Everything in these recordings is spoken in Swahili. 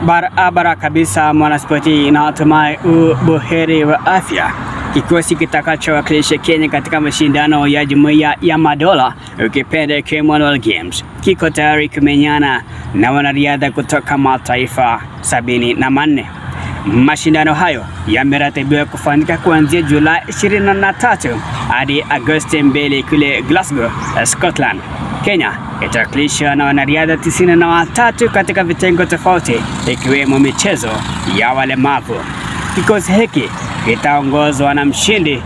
Barabara kabisa mwanaspoti, na natumai ubuheri wa afya. Kikosi kitakachowakilisha Kenya katika mashindano ya Jumuiya ya Madola ukipenda Commonwealth Games kiko tayari kumenyana na wanariadha kutoka mataifa 74. Mashindano hayo yameratibiwa kufanyika kuanzia Julai 23 hadi Agosti 2 kule Glasgow, Scotland. Kenya itawakilisha na wanariadha 93 katika vitengo tofauti ikiwemo michezo ya walemavu. Kikosi hiki kitaongozwa na mshindi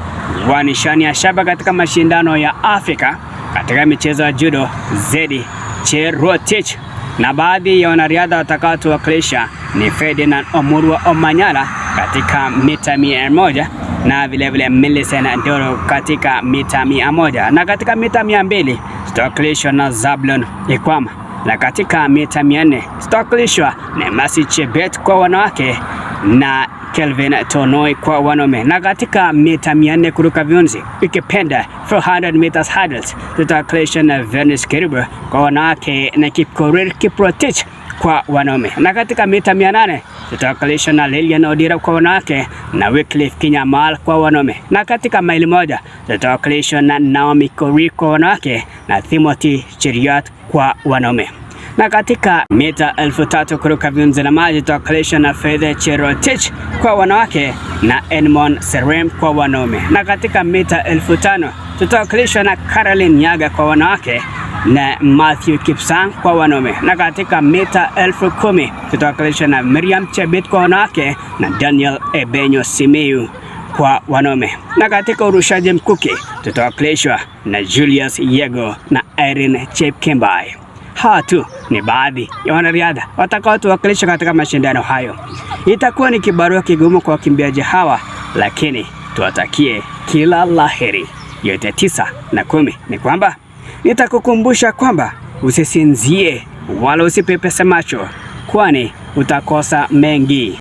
wa nishani ya shaba katika mashindano ya Afrika katika michezo ya judo Zedi Cherotich, na baadhi ya wanariadha watakaotuwakilisha ni Ferdinand Omurwa Omanyala katika mita 100 na vilevile Millicent Ndoro katika mita 100, na katika mita 200 tutawakilishwa na Zablon Ikwama, na katika mita 400 tutawakilishwa na Mercy Chebet kwa wanawake na Kelvin Tonoi kwa wanaume, na katika mita 400 kuruka viunzi ukipenda 400 meters hurdles tutawakilishwa na Venus Keribu kwa wanawake na Kipkorir Kiprotich kwa wanaume, na katika mita 800 tutawakilishwa na Lilian Odira kwa wanawake na Wycliffe Kinyamal kwa wanaume, na katika maili moja tutawakilishwa na Naomi Korir kwa wanawake na Timothy Cheriot kwa wanaume, na katika mita 3000 kuruka viunzi na maji tutawakilishwa na Faith Cherotich kwa wanawake na Edmond Serem kwa wanaume, na katika mita 5000 tutawakilishwa na Caroline Nyaga kwa wanawake na Matthew Kipsang kwa wanaume, na katika mita 10,000 tutawakilishwa na Miriam Chebet kwa wanawake na Daniel Ebenyo Simiyu kwa wanaume, na katika urushaji mkuki tutawakilishwa na Julius Yego na Irene Chepkembai. Hawa tu ni baadhi ya wanariadha watakaotuwakilisha katika mashindano hayo. Itakuwa ni kibarua kigumu kwa wakimbiaji hawa, lakini tuwatakie kila laheri. Yote 9 na 10 ni kwamba nitakukumbusha kwamba usisinzie wala usipepese macho, kwani utakosa mengi.